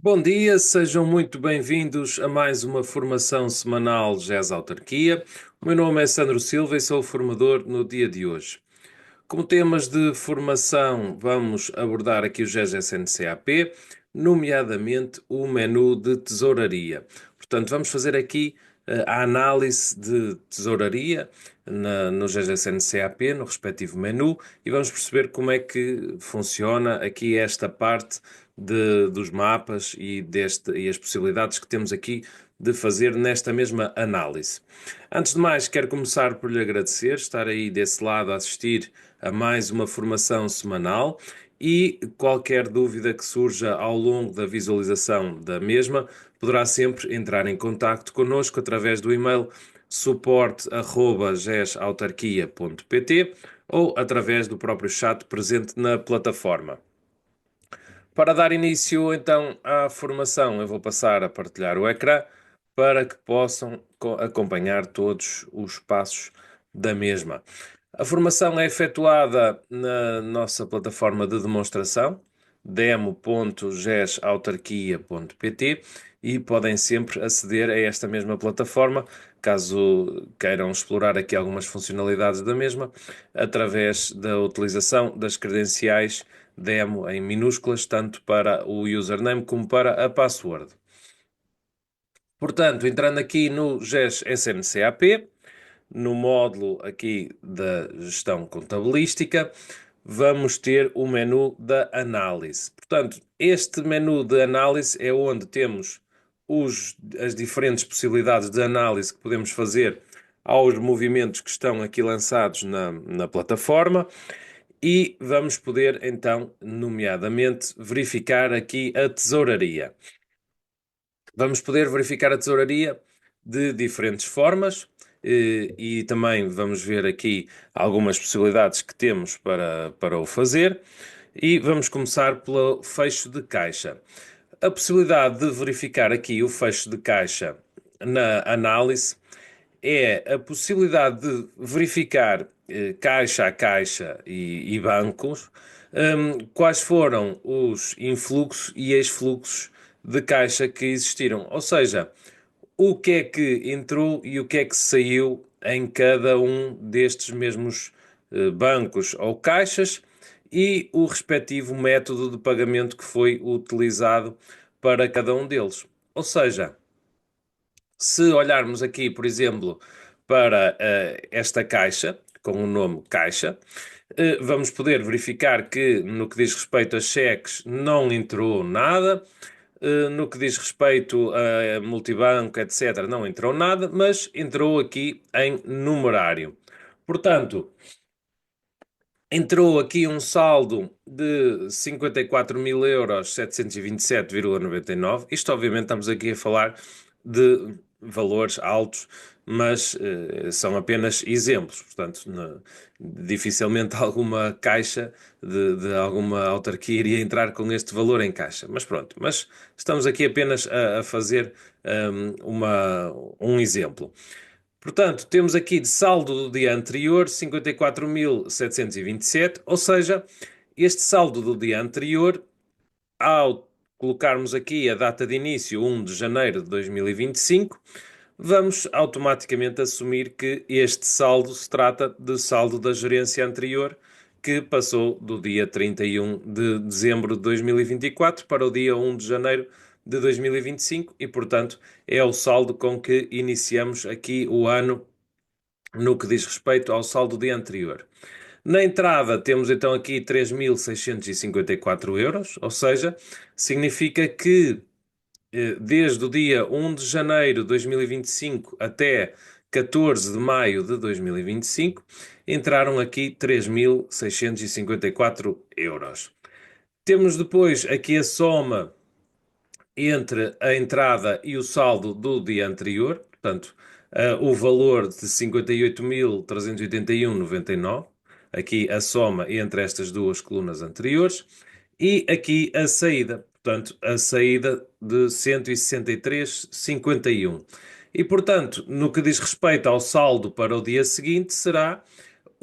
Bom dia, sejam muito bem-vindos a mais uma formação semanal GES Autarquia. O meu nome é Sandro Silva e sou o formador no dia de hoje. Como temas de formação, vamos abordar aqui o GES SNCAP, nomeadamente o menu de tesouraria. Portanto, vamos fazer aqui a análise de tesouraria no GES SNCAP, no respectivo menu, e vamos perceber como é que funciona aqui esta parte dos mapas e as possibilidades que temos aqui de fazer nesta mesma análise. Antes de mais, quero começar por lhe agradecer estar aí desse lado a assistir a mais uma formação semanal e qualquer dúvida que surja ao longo da visualização da mesma, poderá sempre entrar em contacto connosco através do e-mail suporte@gesautarquia.pt ou através do próprio chat presente na plataforma. Para dar início então à formação, eu vou passar a partilhar o ecrã para que possam acompanhar todos os passos da mesma. A formação é efetuada na nossa plataforma de demonstração, demo.gesautarquia.pt, e podem sempre aceder a esta mesma plataforma, caso queiram explorar aqui algumas funcionalidades da mesma, através da utilização das credenciais demo em minúsculas, tanto para o username como para a password. Portanto, entrando aqui no GES SNCAP, no módulo aqui da gestão contabilística, vamos ter o menu da análise. Portanto, este menu de análise é onde temos as diferentes possibilidades de análise que podemos fazer aos movimentos que estão aqui lançados na plataforma. E vamos poder, então, nomeadamente, verificar aqui a tesouraria. Vamos poder verificar a tesouraria de diferentes formas e também vamos ver aqui algumas possibilidades que temos para o fazer. E vamos começar pelo fecho de caixa. A possibilidade de verificar aqui o fecho de caixa na análise é a possibilidade de verificar caixa a caixa e bancos, quais foram os influxos e exfluxos de caixa que existiram. Ou seja, o que é que entrou e o que é que saiu em cada um destes mesmos bancos ou caixas e o respectivo método de pagamento que foi utilizado para cada um deles. Ou seja, se olharmos aqui, por exemplo, para esta caixa, com o nome caixa, vamos poder verificar que no que diz respeito a cheques não entrou nada, no que diz respeito a multibanco, etc., não entrou nada, mas entrou aqui em numerário. Portanto, entrou aqui um saldo de 54.727,99 Isto, obviamente, estamos aqui a falar de valores altos, mas são apenas exemplos. Portanto, dificilmente alguma caixa de alguma autarquia iria entrar com este valor em caixa. Mas pronto, mas estamos aqui apenas a fazer um exemplo. Portanto, temos aqui de saldo do dia anterior 54.727, ou seja, este saldo do dia anterior, ao colocarmos aqui a data de início 1 de janeiro de 2025, vamos automaticamente assumir que este saldo se trata de saldo da gerência anterior, que passou do dia 31 de dezembro de 2024 para o dia 1 de janeiro de 2025 e, portanto, é o saldo com que iniciamos aqui o ano no que diz respeito ao saldo do dia anterior. Na entrada temos então aqui 3.654 euros, ou seja, significa que desde o dia 1 de janeiro de 2025 até 14 de maio de 2025 entraram aqui 3.654 euros. Temos depois aqui a soma entre a entrada e o saldo do dia anterior, portanto, o valor de 58.381,99, aqui a soma entre estas duas colunas anteriores, e aqui a saída, portanto, a saída de 163,51. E, portanto, no que diz respeito ao saldo para o dia seguinte, será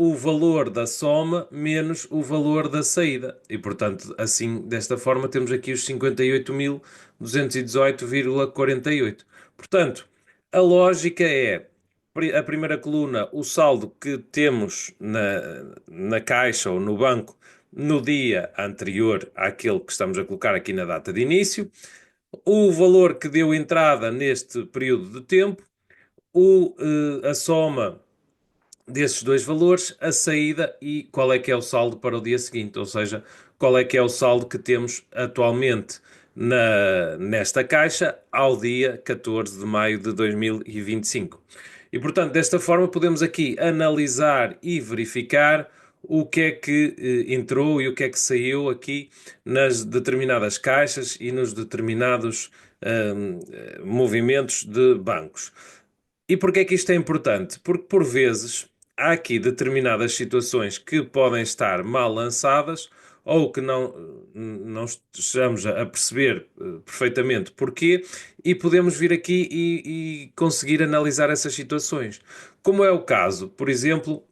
o valor da soma menos o valor da saída. E, portanto, assim, desta forma, temos aqui os 58.218,48. Portanto, a lógica é, a primeira coluna, o saldo que temos na caixa ou no banco no dia anterior àquele que estamos a colocar aqui na data de início, o valor que deu entrada neste período de tempo, a soma desses dois valores, a saída e qual é que é o saldo para o dia seguinte, ou seja, qual é que é o saldo que temos atualmente nesta caixa ao dia 14 de maio de 2025. E, portanto, desta forma podemos aqui analisar e verificar o que é que entrou e o que é que saiu aqui nas determinadas caixas e nos determinados movimentos de bancos. E porquê é que isto é importante? Porque, por vezes, há aqui determinadas situações que podem estar mal lançadas ou que não estejamos a perceber perfeitamente porquê, e podemos vir aqui e conseguir analisar essas situações. Como é o caso, por exemplo,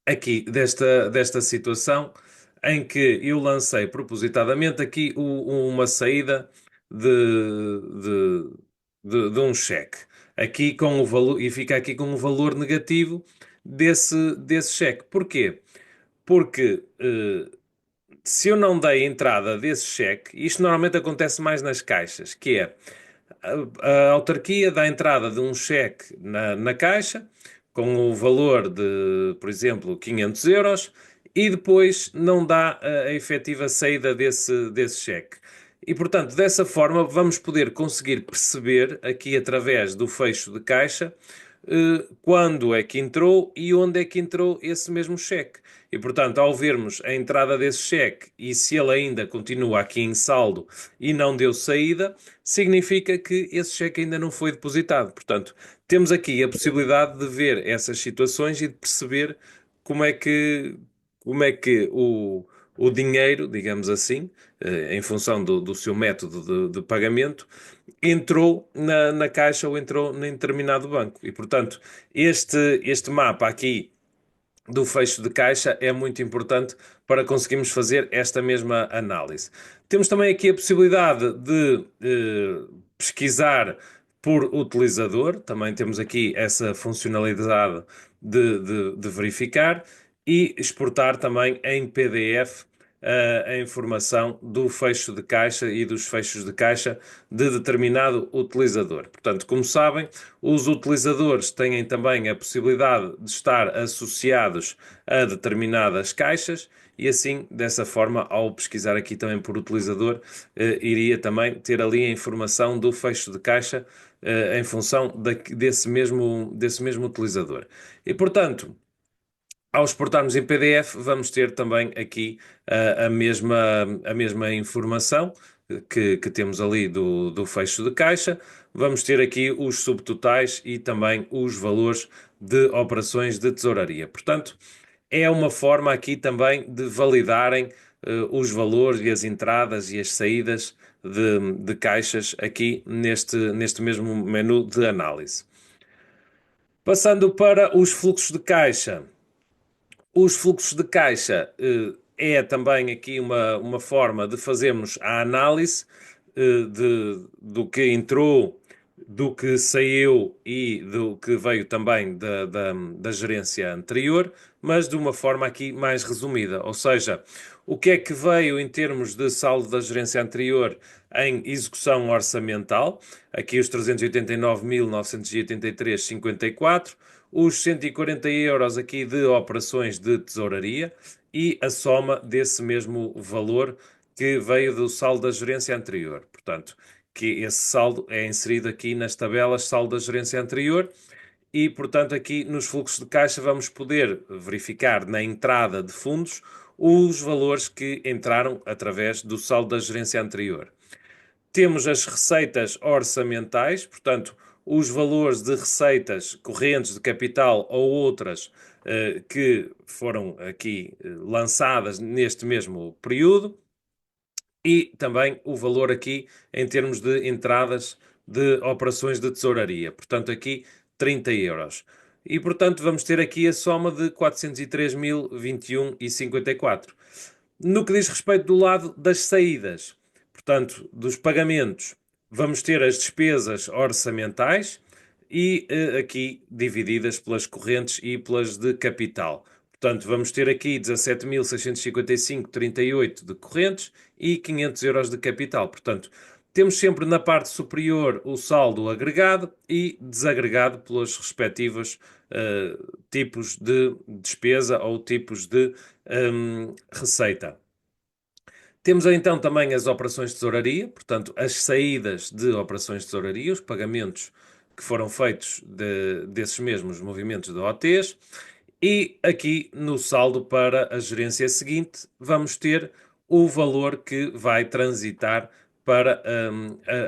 aqui desta situação em que eu lancei propositadamente aqui uma saída de, de um cheque aqui com o valor e fica aqui com o valor negativo desse cheque. Porquê? Porque se eu não dei entrada desse cheque, isto normalmente acontece mais nas caixas, que é a autarquia dá entrada de um cheque na caixa com o valor de, por exemplo, 500 euros e depois não dá a efetiva saída desse cheque. E, portanto, dessa forma vamos poder conseguir perceber aqui através do fecho de caixa quando é que entrou e onde é que entrou esse mesmo cheque. E, portanto, ao vermos a entrada desse cheque e se ele ainda continua aqui em saldo e não deu saída, significa que esse cheque ainda não foi depositado. Portanto, temos aqui a possibilidade de ver essas situações e de perceber como é que, como é que o dinheiro, digamos assim, em função do seu método de pagamento, entrou na caixa ou entrou em determinado banco. E, portanto, este mapa aqui do fecho de caixa é muito importante para conseguirmos fazer esta mesma análise. Temos também aqui a possibilidade de pesquisar por utilizador, também temos aqui essa funcionalidade de verificar e exportar também em PDF a informação do fecho de caixa e dos fechos de caixa de determinado utilizador. Portanto, como sabem, os utilizadores têm também a possibilidade de estar associados a determinadas caixas e assim, dessa forma, ao pesquisar aqui também por utilizador, iria também ter ali a informação do fecho de caixa em função desse mesmo utilizador. E, portanto, ao exportarmos em PDF, vamos ter também aqui a mesma informação que temos ali do fecho de caixa. Vamos ter aqui os subtotais e também os valores de operações de tesouraria. Portanto, é uma forma aqui também de validarem os valores e as entradas e as saídas de caixas aqui neste mesmo menu de análise. Passando para os fluxos de caixa. Os fluxos de caixa é também aqui uma forma de fazermos a análise do que entrou, do que saiu e do que veio também da gerência anterior, mas de uma forma aqui mais resumida. Ou seja, o que é que veio em termos de saldo da gerência anterior em execução orçamental? Aqui os 389.983,54, os 140 euros aqui de operações de tesouraria e a soma desse mesmo valor que veio do saldo da gerência anterior. Portanto, que esse saldo é inserido aqui nas tabelas saldo da gerência anterior e, portanto, aqui nos fluxos de caixa vamos poder verificar na entrada de fundos os valores que entraram através do saldo da gerência anterior. Temos as receitas orçamentais, portanto, os valores de receitas correntes de capital ou outras que foram aqui lançadas neste mesmo período, e também o valor aqui em termos de entradas de operações de tesouraria, portanto, aqui 30 euros. e, portanto, vamos ter aqui a soma de 403.021,54. No que diz respeito do lado das saídas, portanto, dos pagamentos, vamos ter as despesas orçamentais e aqui divididas pelas correntes e pelas de capital. Portanto, vamos ter aqui 17.655,38 de correntes e 500 euros de capital. Portanto, temos sempre na parte superior o saldo agregado e desagregado pelos respectivos tipos de despesa ou tipos de receita. Temos então também as operações de tesouraria, portanto, as saídas de operações de tesouraria, os pagamentos que foram feitos desses mesmos movimentos de OTs. E aqui no saldo para a gerência seguinte, vamos ter o valor que vai transitar para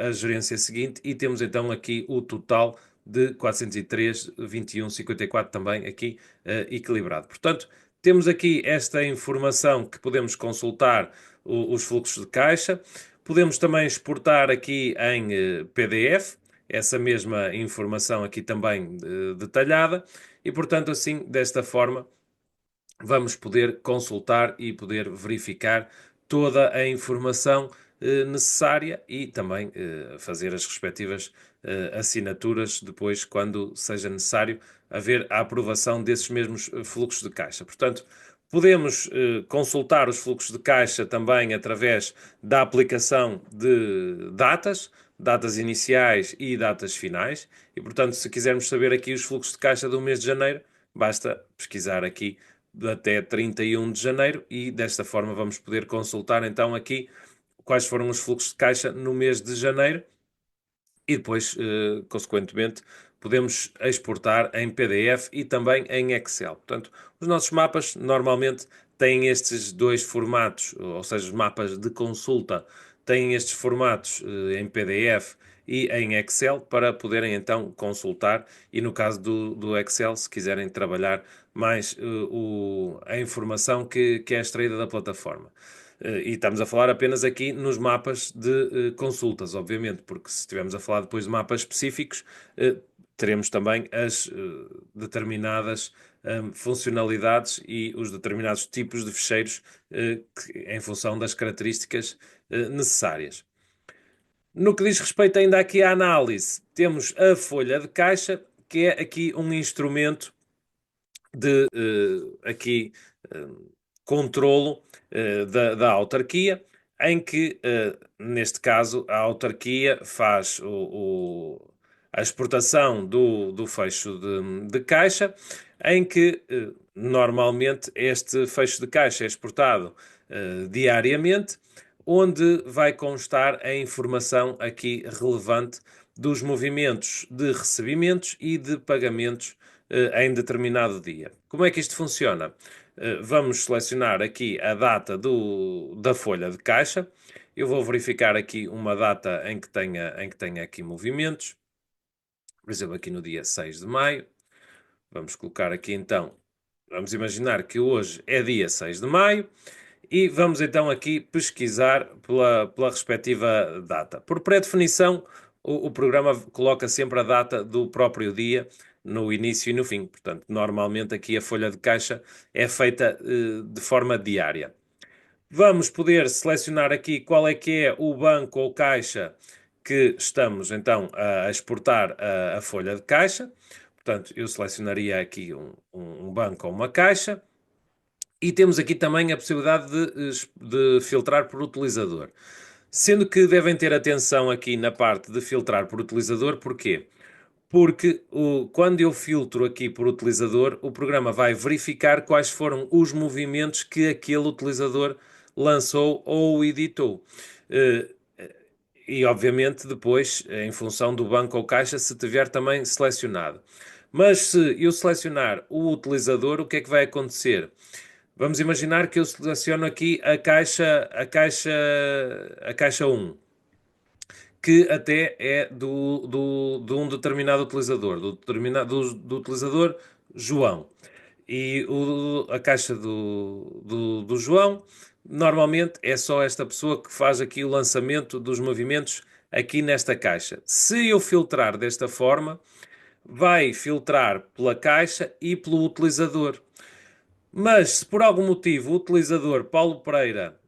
a gerência seguinte e temos então aqui o total de 403,21,54 também aqui equilibrado. Portanto, temos aqui esta informação que podemos consultar os fluxos de caixa. Podemos também exportar aqui em PDF, essa mesma informação aqui também detalhada, e portanto, assim, desta forma, vamos poder consultar e poder verificar toda a informação necessária e também fazer as respectivas assinaturas depois, quando seja necessário haver a aprovação desses mesmos fluxos de caixa. Portanto, podemos consultar os fluxos de caixa também através da aplicação de datas iniciais e datas finais, e portanto, se quisermos saber aqui os fluxos de caixa do mês de janeiro, basta pesquisar aqui até 31 de janeiro e desta forma vamos poder consultar então aqui quais foram os fluxos de caixa no mês de janeiro e depois, consequentemente, podemos exportar em PDF e também em Excel. Portanto, os nossos mapas normalmente têm estes dois formatos, ou seja, os mapas de consulta têm estes formatos em PDF e em Excel para poderem então consultar e no caso do Excel, se quiserem trabalhar mais a informação que é extraída da plataforma. E estamos a falar apenas aqui nos mapas de consultas, obviamente, porque se estivermos a falar depois de mapas específicos, teremos também as determinadas funcionalidades e os determinados tipos de ficheiros em função das características necessárias. No que diz respeito ainda aqui à análise, temos a folha de caixa, que é aqui um instrumento de aqui controlo da autarquia, em que, neste caso, a autarquia faz a exportação do fecho de caixa, em que normalmente este fecho de caixa é exportado diariamente, onde vai constar a informação aqui relevante dos movimentos de recebimentos e de pagamentos em determinado dia. Como é que isto funciona? Vamos selecionar aqui a data da folha de caixa. Eu vou verificar aqui uma data em que tenha aqui movimentos. Por exemplo, aqui no dia 6 de maio. Vamos colocar aqui então, vamos imaginar que hoje é dia 6 de maio. E vamos então aqui pesquisar pela respectiva data. Por pré-definição, o programa coloca sempre a data do próprio dia no início e no fim. Portanto, normalmente aqui a folha de caixa é feita de forma diária. Vamos poder selecionar aqui qual é que é o banco ou caixa que estamos então a exportar a folha de caixa. Portanto, eu selecionaria aqui um banco ou uma caixa. E temos aqui também a possibilidade de filtrar por utilizador. Sendo que devem ter atenção aqui na parte de filtrar por utilizador, porquê? Porque quando eu filtro aqui por utilizador, o programa vai verificar quais foram os movimentos que aquele utilizador lançou ou editou. Eh, e, obviamente, depois, em função do banco ou caixa, se tiver também selecionado. Mas se eu selecionar o utilizador, o que é que vai acontecer? Vamos imaginar que eu seleciono aqui a caixa 1, que até é de um determinado utilizador, do utilizador João. E a caixa do João, normalmente é só esta pessoa que faz aqui o lançamento dos movimentos aqui nesta caixa. Se eu filtrar desta forma, vai filtrar pela caixa e pelo utilizador. Mas se por algum motivo o utilizador Paulo Pereira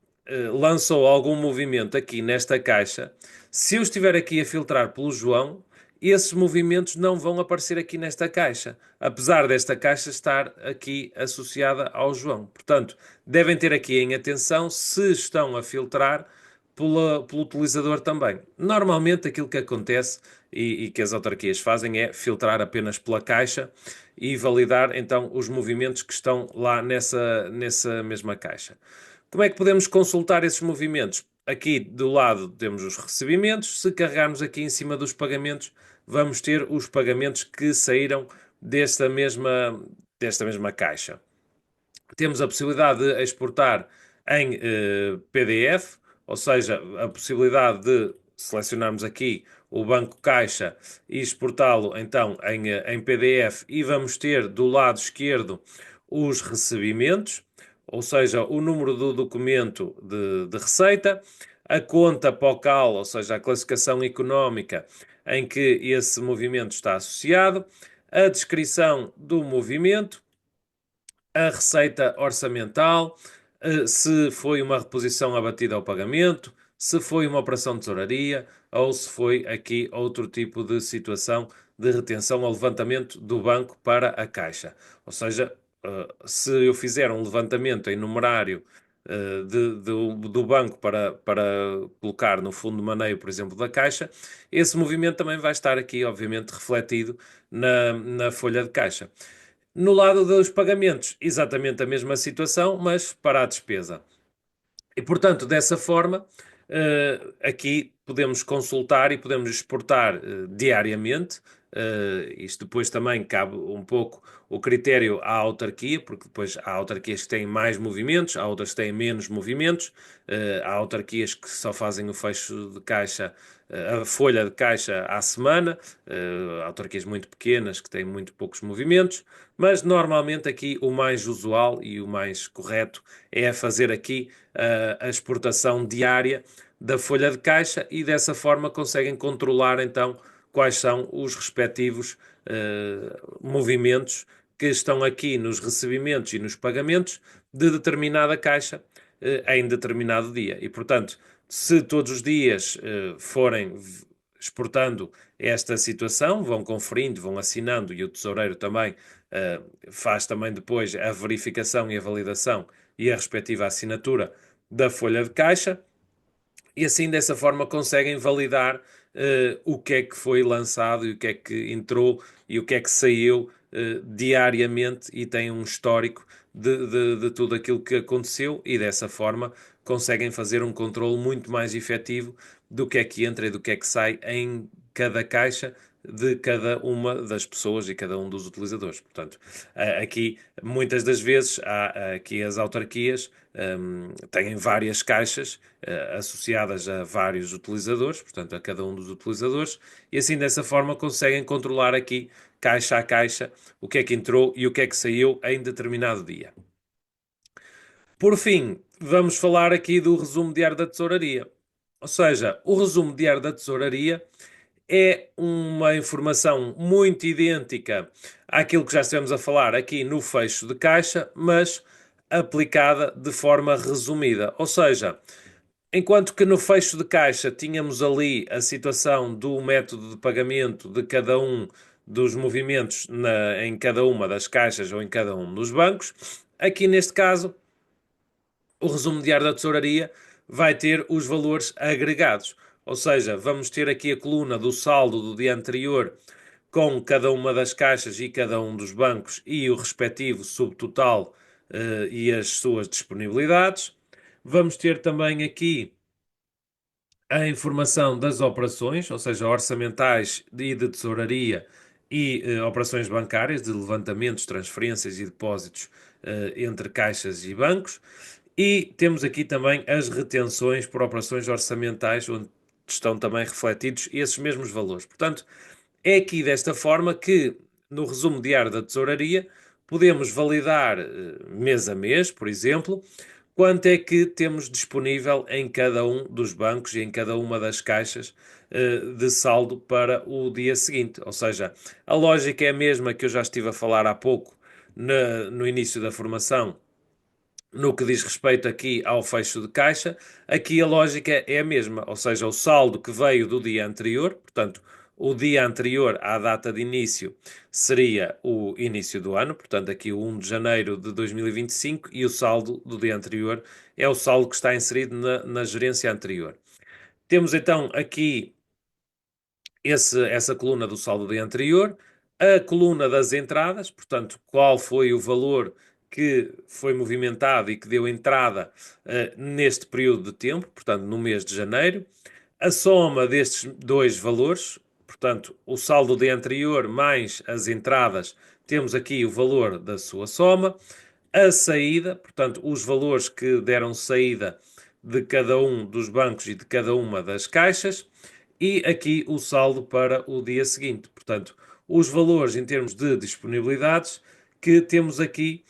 lançou algum movimento aqui nesta caixa, se eu estiver aqui a filtrar pelo João, esses movimentos não vão aparecer aqui nesta caixa, apesar desta caixa estar aqui associada ao João. Portanto, devem ter aqui em atenção se estão a filtrar pelo utilizador também. Normalmente aquilo que acontece e que as autarquias fazem é filtrar apenas pela caixa e validar então os movimentos que estão lá nessa mesma caixa. Como é que podemos consultar esses movimentos? Aqui do lado temos os recebimentos. Se carregarmos aqui em cima dos pagamentos, vamos ter os pagamentos que saíram desta mesma caixa. Temos a possibilidade de exportar em PDF, ou seja, a possibilidade de selecionarmos aqui o Banco Caixa e exportá-lo então em PDF, e vamos ter do lado esquerdo os recebimentos, ou seja, o número do documento de receita, a conta POCAL, ou seja, a classificação económica em que esse movimento está associado, a descrição do movimento, a receita orçamental, se foi uma reposição abatida ao pagamento, se foi uma operação de tesouraria ou se foi aqui outro tipo de situação de retenção ou levantamento do banco para a caixa. Ou seja, se eu fizer um levantamento em numerário do banco para colocar no fundo de maneio, por exemplo, da caixa, esse movimento também vai estar aqui, obviamente, refletido na folha de caixa. No lado dos pagamentos, exatamente a mesma situação, mas para a despesa. E, portanto, dessa forma, aqui podemos consultar e podemos exportar diariamente. Isto depois também cabe um pouco o critério à autarquia, porque depois há autarquias que têm mais movimentos, há outras que têm menos movimentos, há autarquias que só fazem o fecho de caixa, a folha de caixa à semana, autarquias muito pequenas que têm muito poucos movimentos, mas normalmente aqui o mais usual e o mais correto é fazer aqui a exportação diária da folha de caixa, e dessa forma conseguem controlar então quais são os respectivos movimentos que estão aqui nos recebimentos e nos pagamentos de determinada caixa em determinado dia. E, portanto, se todos os dias forem exportando esta situação, vão conferindo, vão assinando, e o tesoureiro também faz também depois a verificação e a validação e a respectiva assinatura da folha de caixa, e assim dessa forma conseguem validar o que é que foi lançado e o que é que entrou e o que é que saiu diariamente, e têm um histórico de tudo aquilo que aconteceu, e dessa forma conseguem fazer um controle muito mais efetivo do que é que entra e do que é que sai em cada caixa de cada uma das pessoas e cada um dos utilizadores. Portanto, aqui muitas das vezes há aqui as autarquias têm várias caixas associadas a vários utilizadores, portanto a cada um dos utilizadores, e assim dessa forma conseguem controlar aqui caixa a caixa o que é que entrou e o que é que saiu em determinado dia. Por fim, vamos falar aqui do resumo diário da tesouraria. Ou seja, o resumo diário da tesouraria é uma informação muito idêntica àquilo que já estivemos a falar aqui no fecho de caixa, mas aplicada de forma resumida. Ou seja, enquanto que no fecho de caixa tínhamos ali a situação do método de pagamento de cada um dos movimentos em cada uma das caixas ou em cada um dos bancos, aqui neste caso o resumo diário da tesouraria vai ter os valores agregados. Ou seja, vamos ter aqui a coluna do saldo do dia anterior com cada uma das caixas e cada um dos bancos e o respectivo subtotal e as suas disponibilidades. Vamos ter também aqui a informação das operações, ou seja, orçamentais e de tesouraria, e operações bancárias de levantamentos, transferências e depósitos entre caixas e bancos. E temos aqui também as retenções por operações orçamentais, onde estão também refletidos esses mesmos valores. Portanto, é aqui desta forma que, no resumo diário da tesouraria, podemos validar mês a mês, por exemplo, quanto é que temos disponível em cada um dos bancos e em cada uma das caixas de saldo para o dia seguinte. Ou seja, a lógica é a mesma que eu já estive a falar há pouco no início da formação, no que diz respeito aqui ao fecho de caixa. Aqui a lógica é a mesma, ou seja, o saldo que veio do dia anterior, portanto, o dia anterior à data de início seria o início do ano, portanto, aqui o 1 de janeiro de 2025, e o saldo do dia anterior é o saldo que está inserido na gerência anterior. Temos então aqui essa coluna do saldo do dia anterior, a coluna das entradas, portanto, qual foi o valor que foi movimentado e que deu entrada neste período de tempo, portanto, no mês de janeiro, a soma destes dois valores, portanto, o saldo do dia anterior mais as entradas, temos aqui o valor da sua soma, a saída, portanto, os valores que deram saída de cada um dos bancos e de cada uma das caixas, e aqui o saldo para o dia seguinte. Portanto, os valores em termos de disponibilidades que temos aqui,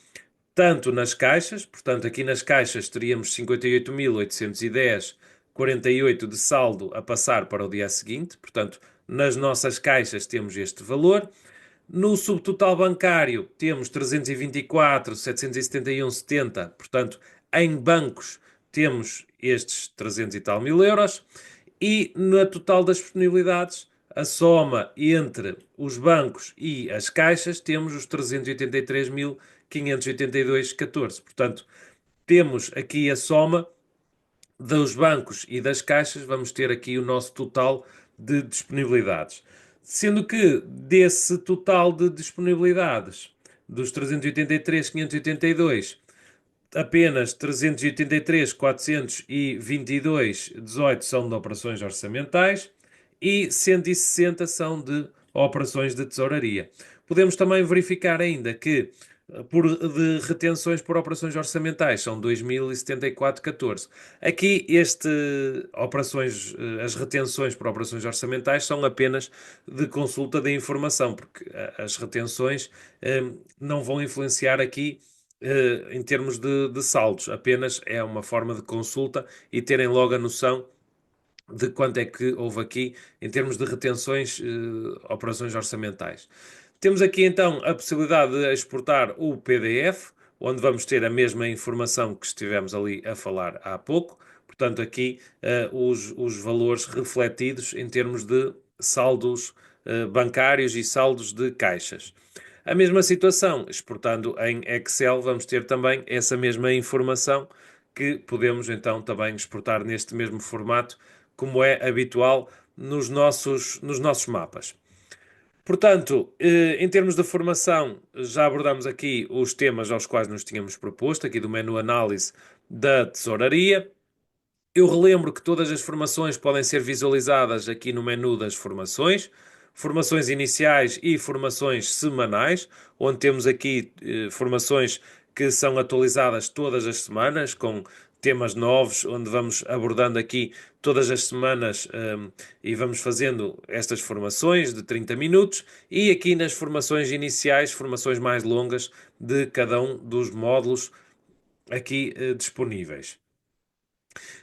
tanto nas caixas, portanto, aqui nas caixas teríamos 58.810,48 de saldo a passar para o dia seguinte, portanto, nas nossas caixas temos este valor. No subtotal bancário temos 324.771,70, portanto, em bancos temos estes 300 e tal mil euros. E na total das disponibilidades, a soma entre os bancos e as caixas, temos os 383.582,14. Portanto, temos aqui a soma dos bancos e das caixas, vamos ter aqui o nosso total de disponibilidades. Sendo que desse total de disponibilidades, dos 383.582, apenas 383.422,18 são de operações orçamentais e 160 são de operações de tesouraria. Podemos também verificar ainda que de retenções por operações orçamentais são 2.074,14. Aqui as retenções por operações orçamentais são apenas de consulta de informação, porque as retenções não vão influenciar aqui em termos de saldos, apenas é uma forma de consulta e terem logo a noção de quanto é que houve aqui em termos de retenções, operações orçamentais. Temos aqui então a possibilidade de exportar o PDF, onde vamos ter a mesma informação que estivemos ali a falar há pouco. Portanto, aqui os valores refletidos em termos de saldos bancários e saldos de caixas. A mesma situação, exportando em Excel, vamos ter também essa mesma informação que podemos então também exportar neste mesmo formato, como é habitual nos nossos mapas. Portanto, em termos de formação, já abordamos aqui os temas aos quais nos tínhamos proposto, aqui do menu análise da tesouraria. Eu relembro que todas as formações podem ser visualizadas aqui no menu das formações, formações iniciais e formações semanais, onde temos aqui formações que são atualizadas todas as semanas, com temas novos, onde vamos abordando aqui todas as semanas e vamos fazendo estas formações de 30 minutos, e aqui nas formações iniciais, formações mais longas de cada um dos módulos aqui disponíveis.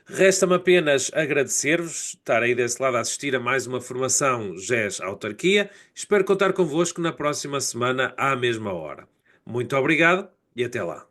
Resta-me apenas agradecer-vos estar aí desse lado a assistir a mais uma formação GES Autarquia. Espero contar convosco na próxima semana à mesma hora. Muito obrigado e até lá.